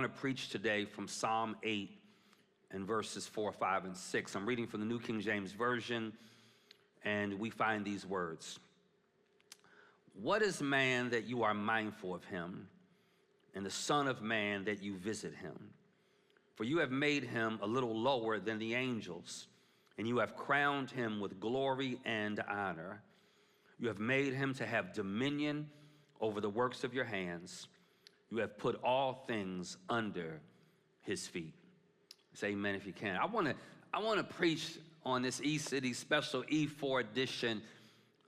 want to preach today from Psalm 8 and verses 4, 5, and 6. I'm reading from the New King James Version, and we find these words. What is man that you are mindful of him, and the Son of Man that you visit him? For you have made him a little lower than the angels, and you have crowned him with glory and honor. You have made him to have dominion over the works of your hands. You have put all things under his feet. Say amen if you can. I want to preach on this E-City special E4 edition.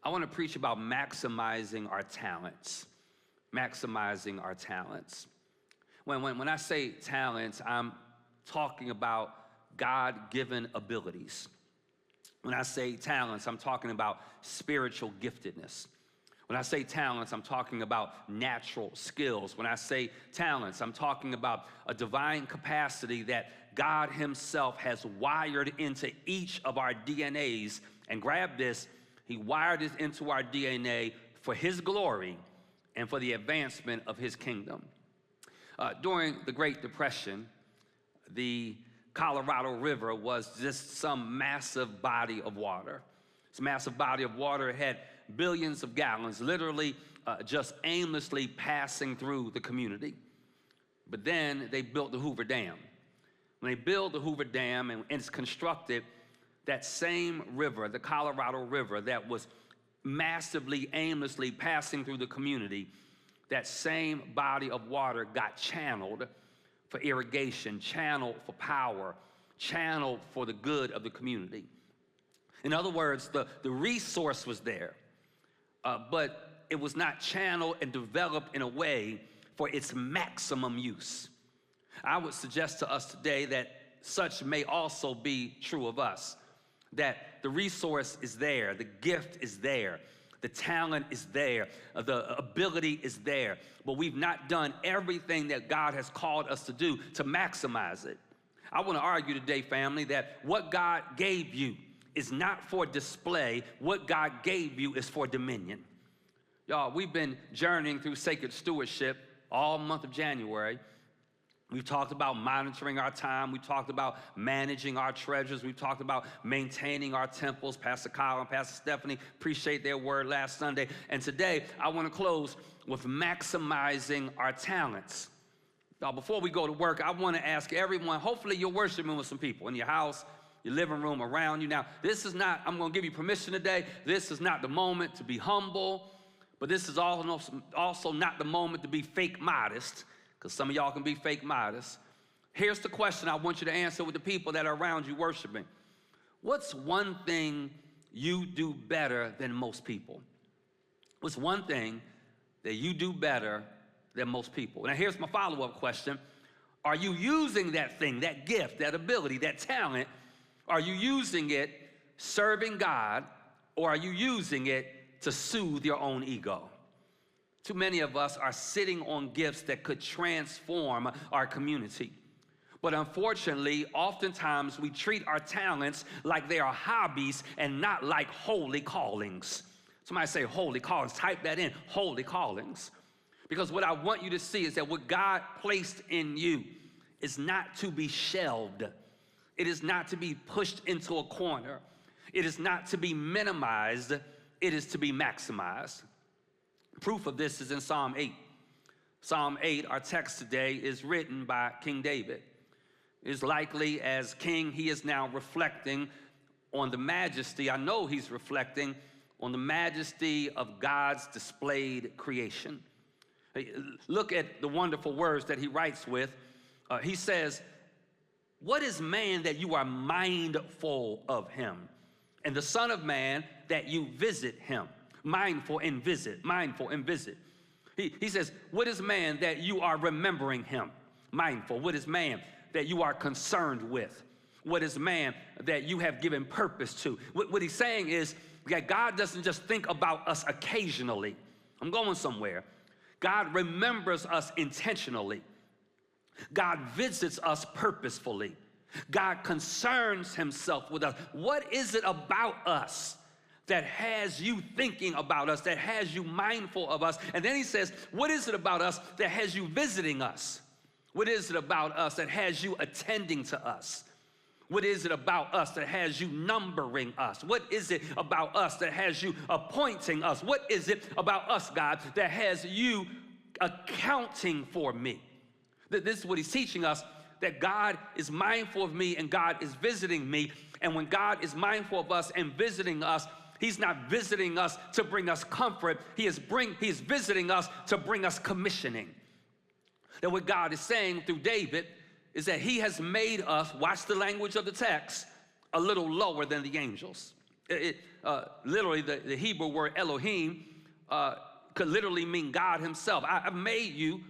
I want to preach about maximizing our talents. Maximizing our talents. When I say talents, I'm talking about God-given abilities. When I say talents, I'm talking about spiritual giftedness. When I say talents, I'm talking about natural skills. When I say talents, I'm talking about a divine capacity that God himself has wired into each of our DNAs. And grab this, he wired it into our DNA for his glory and for the advancement of his kingdom. During the Great Depression, the Colorado River was just some massive body of water. This massive body of water had billions of gallons, literally just aimlessly passing through the community. But then they built the Hoover Dam. When they built the Hoover Dam and it's constructed, that same river, the Colorado River, that was massively, aimlessly passing through the community, that same body of water got channeled for irrigation, channeled for power, channeled for the good of the community. In other words, the resource was there, but it was not channeled and developed in a way for its maximum use. I would suggest to us today that such may also be true of us, that the resource is there, the gift is there, the talent is there, the ability is there, but we've not done everything that God has called us to do to maximize it. I want to argue today, family, that what God gave you is not for display. What God gave you is for dominion. Y'all, we've been journeying through sacred stewardship all month of January. We've talked about monitoring our time. We talked about managing our treasures. We talked about maintaining our temples. Pastor Kyle and Pastor Stephanie, appreciate their word last Sunday. And today, I want to close with maximizing our talents. Now, before we go to work, I want to ask everyone, hopefully you're worshiping with some people in your house, your living room, around you. Now, this is not, I'm going to give you permission today. This is not the moment to be humble, but this is also not the moment to be fake modest, because some of y'all can be fake modest. Here's the question I want you to answer with the people that are around you worshiping. What's one thing you do better than most people? What's one thing that you do better than most people? Now, here's my follow-up question. Are you using that thing, that gift, that ability, that talent? Are you using it serving God, or are you using it to soothe your own ego? Too many of us are sitting on gifts that could transform our community. But unfortunately, oftentimes we treat our talents like they are hobbies and not like holy callings. Somebody say holy callings. Type that in, holy callings. Because what I want you to see is that what God placed in you is not to be shelved. It is not to be pushed into a corner. It is not to be minimized. It is to be maximized. Proof of this is in Psalm 8. Psalm 8, our text today, is written by King David. It is likely as king, he is now reflecting on the majesty. I know he's reflecting on the majesty of God's displayed creation. Look at the wonderful words that he writes with. He says, what is man that you are mindful of him, and the Son of Man that you visit him? Mindful and visit, mindful and visit. He says, what is man that you are remembering him? Mindful. What is man that you are concerned with? What is man that you have given purpose to? What he's saying is that God doesn't just think about us occasionally. I'm going somewhere. God remembers us intentionally. God visits us purposefully. God concerns himself with us. What is it about us that has you thinking about us, that has you mindful of us? And then he says, what is it about us that has you visiting us? What is it about us that has you attending to us? What is it about us that has you numbering us? What is it about us that has you appointing us? What is it about us, God, that has you accounting for me? This is what he's teaching us, that God is mindful of me and God is visiting me. And when God is mindful of us and visiting us, he's not visiting us to bring us comfort. He is visiting us to bring us commissioning. That what God is saying through David is that he has made us, watch the language of the text, a little lower than the angels. Literally, the Hebrew word Elohim could literally mean God himself. I've made you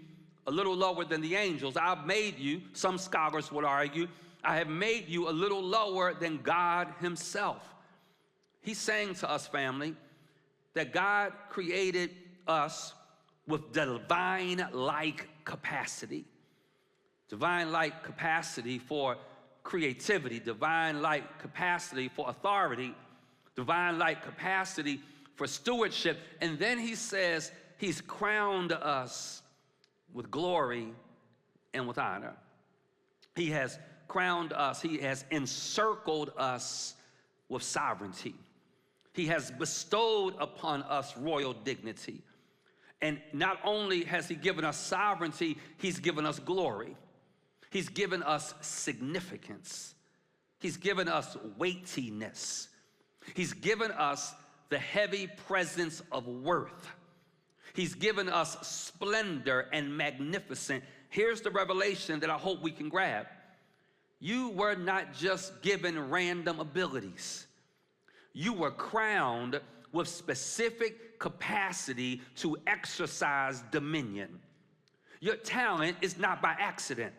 a little lower than the angels. I've made you, some scholars would argue, I have made you a little lower than God himself. He's saying to us, family, that God created us with divine-like capacity. Divine-like capacity for creativity, divine-like capacity for authority, divine-like capacity for stewardship. And then he says he's crowned us with glory and with honor. He has crowned us. He has encircled us with sovereignty. He has bestowed upon us royal dignity. And not only has he given us sovereignty, he's given us glory. He's given us significance. He's given us weightiness. He's given us the heavy presence of worth. He's given us splendor and magnificence. Here's the revelation that I hope we can grab. You were not just given random abilities. You were crowned with specific capacity to exercise dominion. Your talent is not by accident.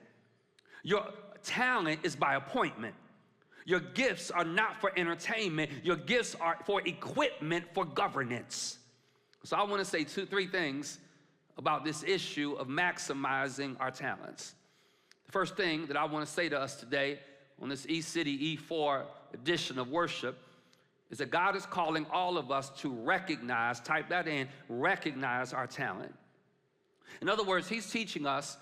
Your talent is by appointment. Your gifts are not for entertainment. Your gifts are for equipment for governance. So I want to say three things about this issue of maximizing our talents. The first thing that I want to say to us today on this E-City E4 edition of worship is that God is calling all of us to recognize, type that in, recognize our talent. In other words, he's teaching us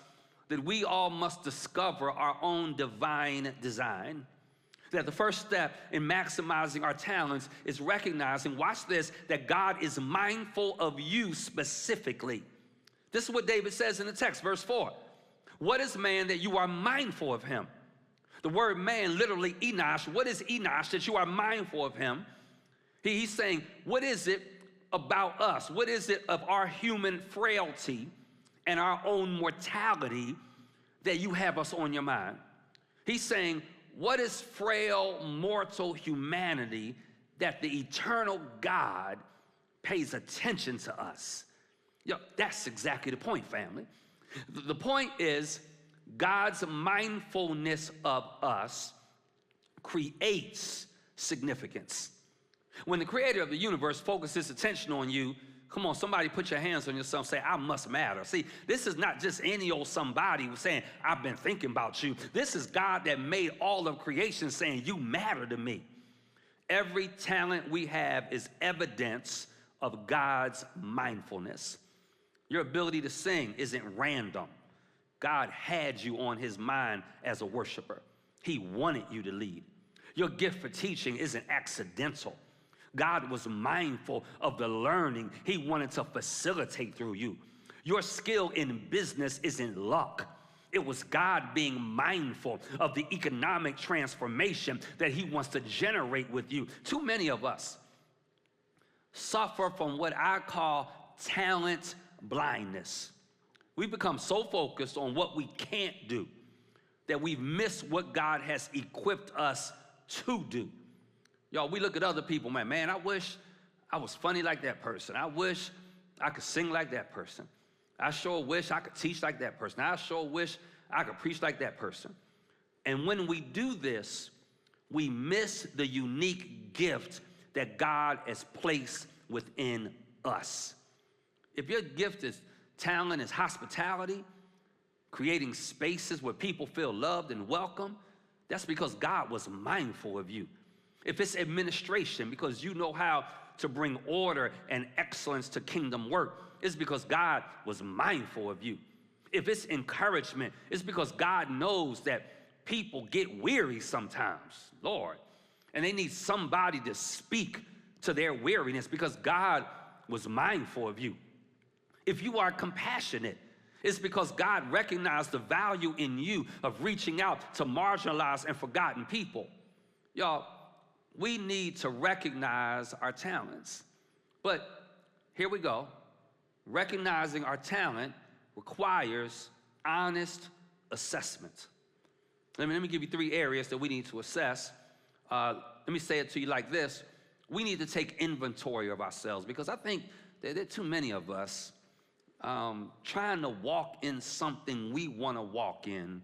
that we all must discover our own divine design. That the first step in maximizing our talents is recognizing, watch this, that God is mindful of you specifically. This is what David says in the text, verse 4. What is man that you are mindful of him? The word man, literally Enosh. What is Enosh that you are mindful of him? He's saying, what is it about us? What is it of our human frailty and our own mortality that you have us on your mind? He's saying, what is frail, mortal humanity that the eternal God pays attention to us? That's exactly the point, family. The point is God's mindfulness of us creates significance. When the creator of the universe focuses attention on you, come on, somebody put your hands on yourself and say, I must matter. See, this is not just any old somebody who's saying, I've been thinking about you. This is God that made all of creation saying, you matter to me. Every talent we have is evidence of God's mindfulness. Your ability to sing isn't random. God had you on his mind as a worshiper. He wanted you to lead. Your gift for teaching isn't accidental. God was mindful of the learning he wanted to facilitate through you. Your skill in business isn't luck. It was God being mindful of the economic transformation that he wants to generate with you. Too many of us suffer from what I call talent blindness. We've become so focused on what we can't do that we've missed what God has equipped us to do. Y'all, we look at other people, man, I wish I was funny like that person. I wish I could sing like that person. I sure wish I could teach like that person. I sure wish I could preach like that person. And when we do this, we miss the unique gift that God has placed within us. If your gift is talent, is hospitality, creating spaces where people feel loved and welcome, that's because God was mindful of you. If it's administration, because you know how to bring order and excellence to kingdom work, it's because God was mindful of you. if it's encouragement, it's because God knows that people get weary sometimes, Lord, and they need somebody to speak to their weariness because God was mindful of you. If you are compassionate, it's because God recognized the value in you of reaching out to marginalized and forgotten people. Y'all, we need to recognize our talents. But here we go. Recognizing our talent requires honest assessment. Let me give you 3 areas that we need to assess. Let me say it to you like this. We need to take inventory of ourselves because I think that there are too many of us trying to walk in something we want to walk in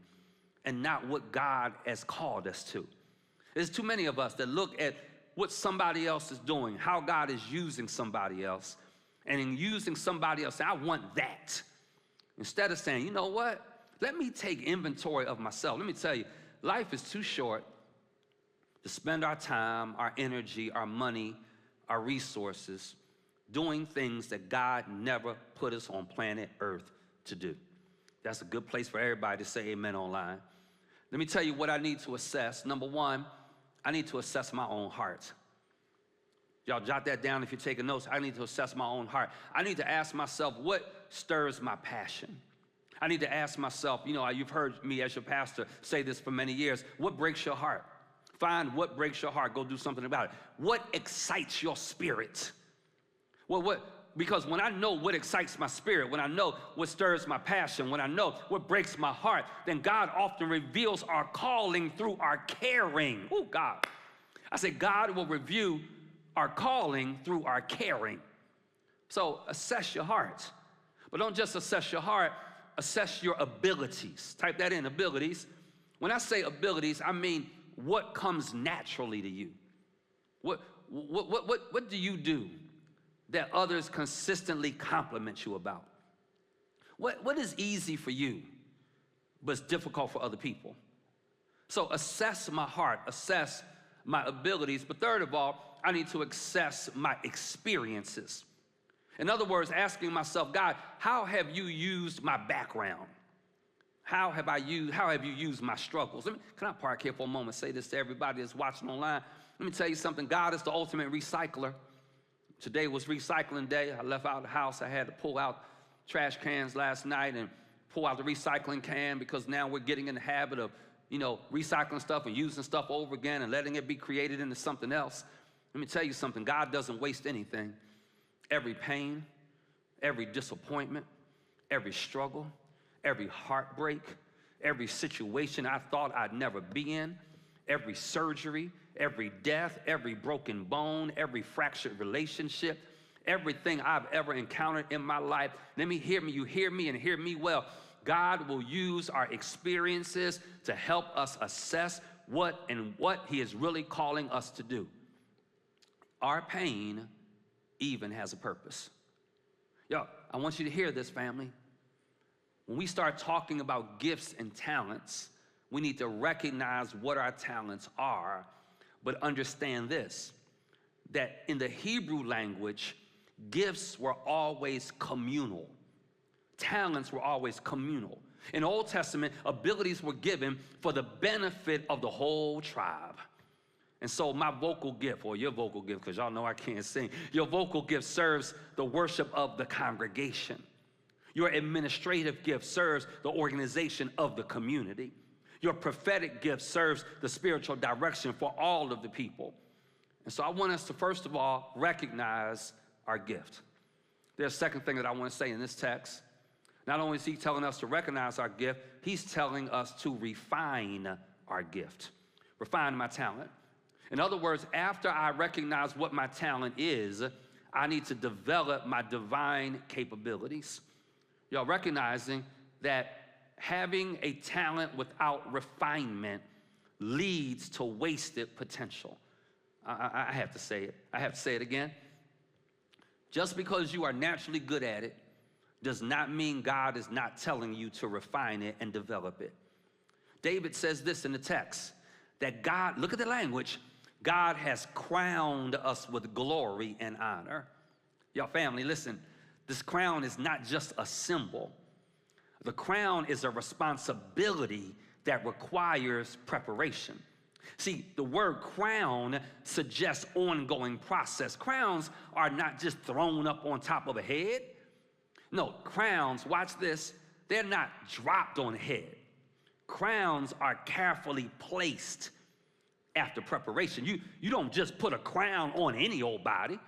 and not what God has called us to. There's too many of us that look at what somebody else is doing, how God is using somebody else, and in using somebody else, I want that. Instead of saying, you know what? Let me take inventory of myself. Let me tell you, life is too short to spend our time, our energy, our money, our resources doing things that God never put us on planet Earth to do. That's a good place for everybody to say amen online. Let me tell you what I need to assess. Number 1, I need to assess my own heart. Y'all jot that down if you're taking notes. I need to assess my own heart. I need to ask myself, what stirs my passion? I need to ask myself, you know, you've heard me as your pastor say this for many years, what breaks your heart? Find what breaks your heart. Go do something about it. What excites your spirit? Well, because when I know what excites my spirit, when I know what stirs my passion, when I know what breaks my heart, then God often reveals our calling through our caring. Oh, God. I said God will reveal our calling through our caring. So assess your heart. But don't just assess your heart, assess your abilities. Type that in, abilities. When I say abilities, I mean what comes naturally to you. What do you do that others consistently compliment you about? What is easy for you, but it's difficult for other people? So assess my heart, assess my abilities, but third of all, I need to assess my experiences. In other words, asking myself, God, how have you used my background? How have you used my struggles? Can I park here for a moment, say this to everybody that's watching online? Let me tell you something, God is the ultimate recycler. Today was recycling day. I left out the house. I had to pull out trash cans last night and pull out the recycling can because now we're getting in the habit of, you know, recycling stuff and using stuff over again and letting it be created into something else. Let me tell you something. God doesn't waste anything. Every pain, every disappointment, every struggle, every heartbreak, every situation I thought I'd never be in, every surgery, every death, every broken bone, every fractured relationship, everything I've ever encountered in my life. You hear me and hear me well. God will use our experiences to help us assess what he is really calling us to do. Our pain even has a purpose. Yo, I want you to hear this, family. When we start talking about gifts and talents, we need to recognize what our talents are, but understand this, that in the Hebrew language, gifts were always communal. Talents were always communal. In the Old Testament, abilities were given for the benefit of the whole tribe. And so my vocal gift, or your vocal gift, because y'all know I can't sing, your vocal gift serves the worship of the congregation. Your administrative gift serves the organization of the community. Your prophetic gift serves the spiritual direction for all of the people. And so I want us to, first of all, recognize our gift. There's a second thing that I want to say in this text. Not only is he telling us to recognize our gift, he's telling us to refine our gift. Refine my talent. In other words, after I recognize what my talent is, I need to develop my divine capabilities. Y'all recognizing that having a talent without refinement leads to wasted potential. I have to say it. I have to say it again. Just because you are naturally good at it does not mean God is not telling you to refine it and develop it. David says this in the text, that God, look at the language, God has crowned us with glory and honor. Y'all family, listen, this crown is not just a symbol. The crown is a responsibility that requires preparation. See, the word crown suggests ongoing process. Crowns are not just thrown up on top of a head. No, crowns, watch this, they're not dropped on the head. Crowns are carefully placed after preparation. You don't just put a crown on any old body.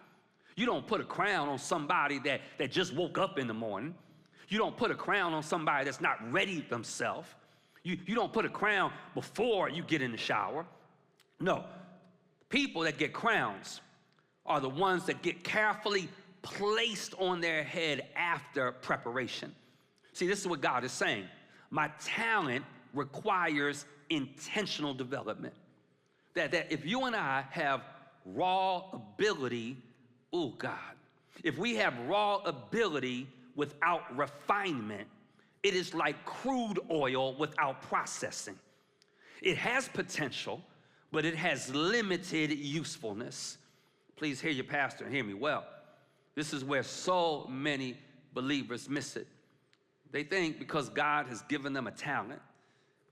You don't put a crown on somebody that just woke up in the morning. You don't put a crown on somebody that's not ready themselves. You don't put a crown before you get in the shower. No, people that get crowns are the ones that get carefully placed on their head after preparation. See, this is what God is saying. My talent requires intentional development. That if you and I have raw ability, oh God, if we have raw ability without refinement, it is like crude oil without processing. It has potential, but it has limited usefulness. Please hear your pastor and hear me well. This is where so many believers miss it. They think because God has given them a talent,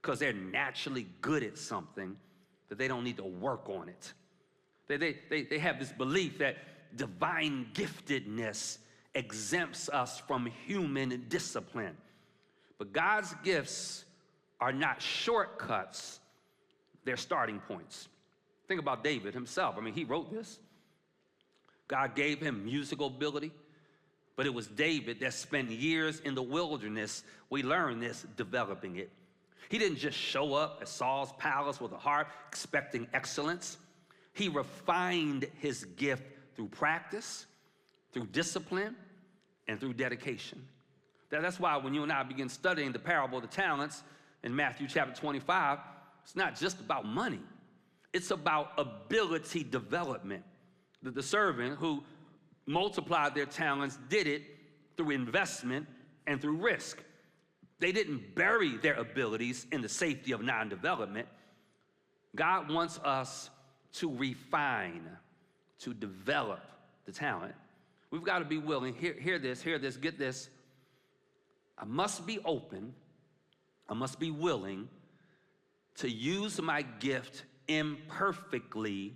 because they're naturally good at something, that they don't need to work on it. They have this belief that divine giftedness exempts us from human discipline. But God's gifts are not shortcuts, they're starting points. Think about David himself. I mean, he wrote this. God gave him musical ability, but it was David that spent years in the wilderness, we learn this, developing it. He didn't just show up at Saul's palace with a harp expecting excellence. He refined his gift through practice, through discipline, and through dedication. That's why when you and I begin studying the parable of the talents in Matthew chapter 25, it's not just about money. It's about ability development. The servant who multiplied their talents did it through investment and through risk. They didn't bury their abilities in the safety of non-development. God wants us to refine, to develop the talent. We've got to be willing. Hear this, get this. I must be open. I must be willing to use my gift imperfectly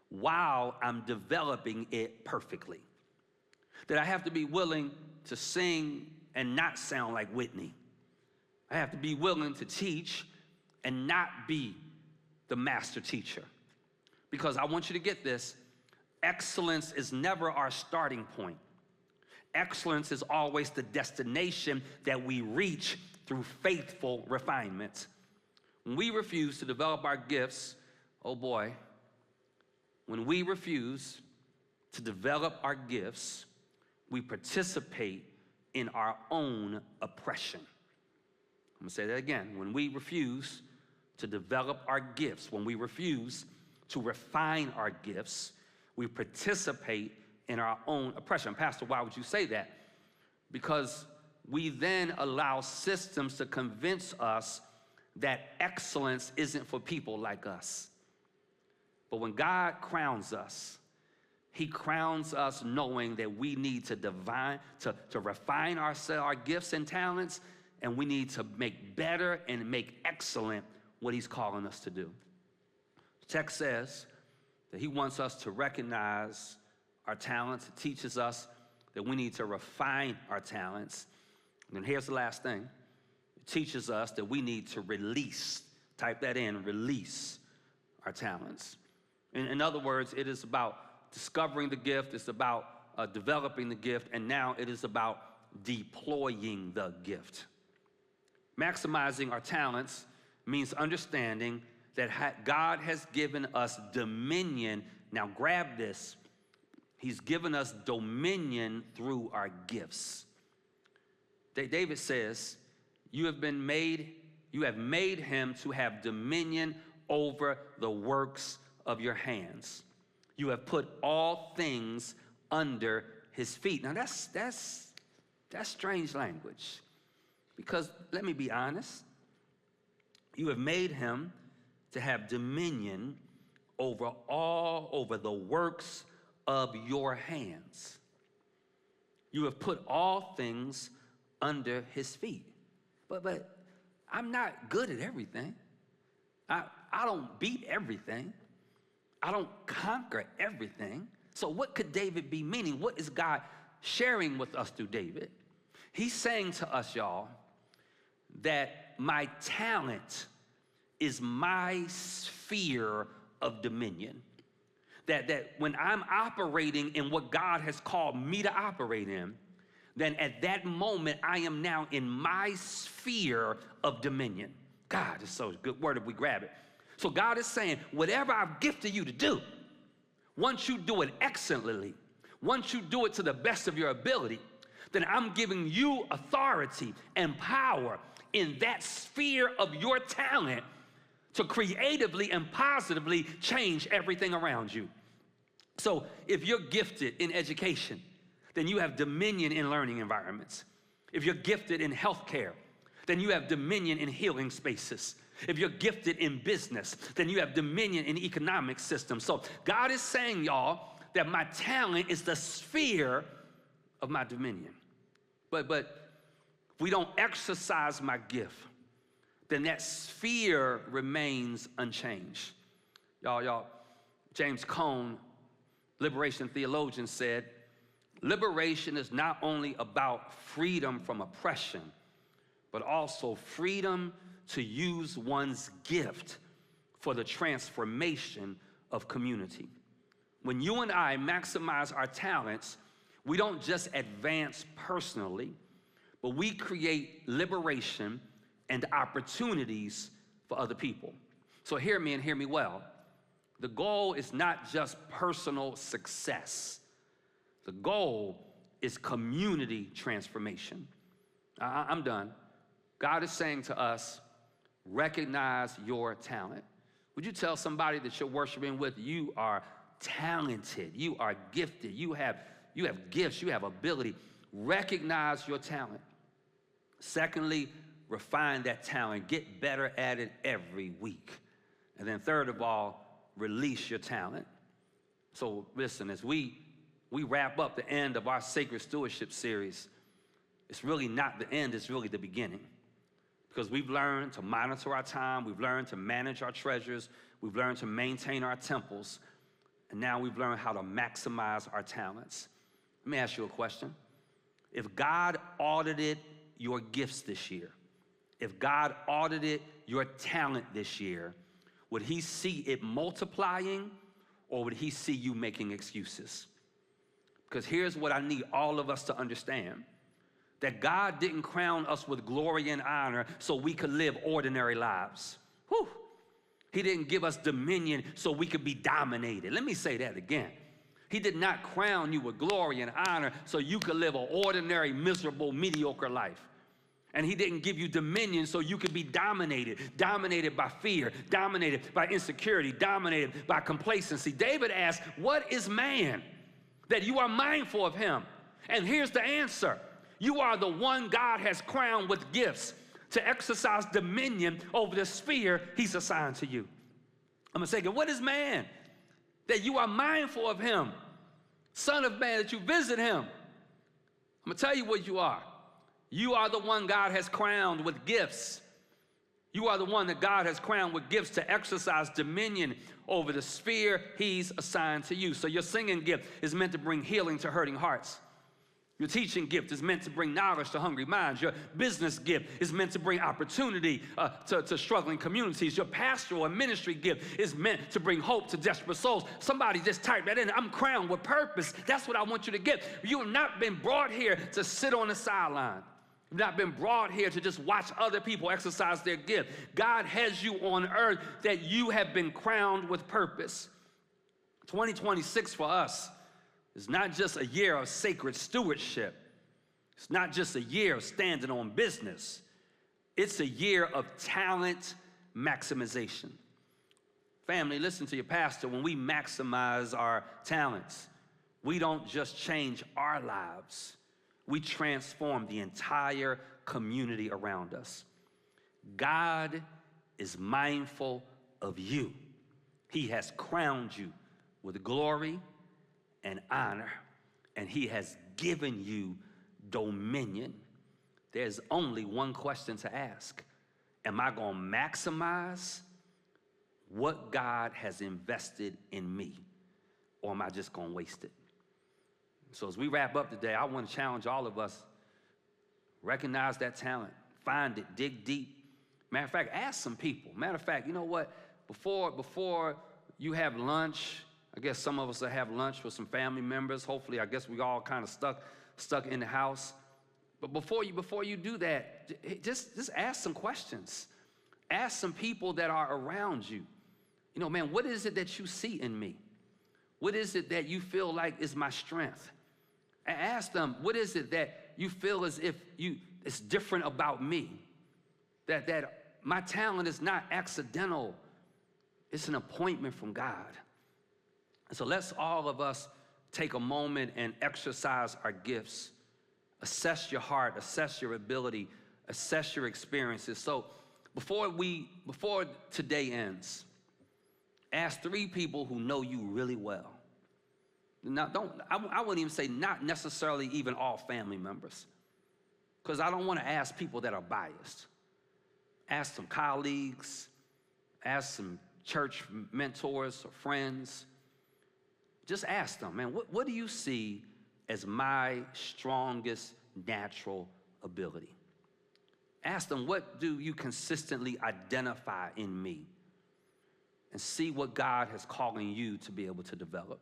while I'm developing it perfectly. That I have to be willing to sing and not sound like Whitney. I have to be willing to teach and not be the master teacher. Because I want you to get this, excellence is never our starting point. Excellence is always the destination that we reach through faithful refinement. When we refuse to develop our gifts, oh boy, when we refuse to develop our gifts, we participate in our own oppression. I'm gonna say that again. When we refuse to develop our gifts, when we refuse to refine our gifts, we participate in our own oppression. Pastor, why would you say that? Because we then allow systems to convince us that excellence isn't for people like us. But when God crowns us, he crowns us knowing that we need to refine our gifts and talents, and we need to make better and make excellent what he's calling us to do. The text says that he wants us to recognize our talents. It teaches us that we need to refine our talents. And then here's the last thing. It teaches us that we need to release, type that in, release our talents. In other words, it is about discovering the gift, it's about developing the gift, and now it is about deploying the gift. Maximizing our talents means understanding that God has given us dominion. Now grab this. He's given us dominion through our gifts. David says, you have made him to have dominion over the works of your hands. You have put all things under his feet. Now that's strange language, because let me be honest. You have made him to have dominion over the works of your hands. You have put all things under his feet. but I'm not good at everything. I don't beat everything. I don't conquer everything. So what could David be meaning? What is God sharing with us through David? He's saying to us, y'all, that my talent is my sphere of dominion. That when I'm operating in what God has called me to operate in, then at that moment, I am now in my sphere of dominion. God, it's so good word if we grab it. So God is saying, whatever I've gifted you to do, once you do it excellently, once you do it to the best of your ability, then I'm giving you authority and power in that sphere of your talent to creatively and positively change everything around you. So if you're gifted in education, then you have dominion in learning environments. If you're gifted in healthcare, then you have dominion in healing spaces. If you're gifted in business, then you have dominion in economic systems. So God is saying, y'all, that my talent is the sphere of my dominion. But if we don't exercise my gift, then that sphere remains unchanged. Y'all, James Cone, liberation theologian, said, liberation is not only about freedom from oppression, but also freedom to use one's gift for the transformation of community. When you and I maximize our talents, we don't just advance personally, but we create liberation and opportunities for other people. So hear me and hear me well. The goal is not just personal success. The goal is community transformation. I'm done. God is saying to us, recognize your talent. Would you tell somebody that you're worshiping with, you are talented, you are gifted, you have gifts, you have ability. Recognize your talent. Secondly, refine that talent. Get better at it every week. And then third of all, release your talent. So listen, as we wrap up the end of our Sacred Stewardship series, it's really not the end, it's really the beginning. Because we've learned to monitor our time, we've learned to manage our treasures, we've learned to maintain our temples, and now we've learned how to maximize our talents. Let me ask you a question. If God audited your gifts this year, if God audited your talent this year, would he see it multiplying or would he see you making excuses? Because here's what I need all of us to understand. That God didn't crown us with glory and honor so we could live ordinary lives. Whew. He didn't give us dominion so we could be dominated. Let me say that again. He did not crown you with glory and honor so you could live an ordinary, miserable, mediocre life. And he didn't give you dominion so you could be dominated by fear, dominated by insecurity, dominated by complacency. David asked, what is man that you are mindful of him? And here's the answer. You are the one God has crowned with gifts to exercise dominion over the sphere he's assigned to you. I'm going to say again, what is man? That you are mindful of him. Son of man, that you visit him. I'm going to tell you what you are. You are the one God has crowned with gifts. You are the one that God has crowned with gifts to exercise dominion over the sphere he's assigned to you. So your singing gift is meant to bring healing to hurting hearts. Your teaching gift is meant to bring knowledge to hungry minds. Your business gift is meant to bring opportunity to struggling communities. Your pastoral and ministry gift is meant to bring hope to desperate souls. Somebody just type that in. I'm crowned with purpose. That's what I want you to get. You have not been brought here to sit on the sideline. You've not been brought here to just watch other people exercise their gift. God has you on earth that you have been crowned with purpose. 2026 for us is not just a year of sacred stewardship. It's not just a year of standing on business. It's a year of talent maximization. Family, listen to your pastor. When we maximize our talents, we don't just change our lives. We transform the entire community around us. God is mindful of you. He has crowned you with glory and honor, and he has given you dominion. there's only one question to ask. Am I going to maximize what God has invested in me, or am I just going to waste it? So as we wrap up today, I want to challenge all of us, recognize that talent, find it, dig deep. Matter of fact, ask some people. Matter of fact, you know what? Before you have lunch, I guess some of us will have lunch with some family members. Hopefully, I guess we all kind of stuck in the house. But before you do that, just ask some questions. Ask some people that are around you. You know, man, what is it that you see in me? What is it that you feel like is my strength? Ask them, what is it that you feel as if it's different about me? That my talent is not accidental. It's an appointment from God. And so let's all of us take a moment and exercise our gifts. Assess your heart, assess your ability, assess your experiences. So before today ends, ask 3 people who know you really well. Now, I wouldn't even say not necessarily even all family members, because I don't want to ask people that are biased. Ask some colleagues, ask some church mentors or friends. Just ask them, man, what do you see as my strongest natural ability? Ask them, what do you consistently identify in me? And see what God has calling you to be able to develop.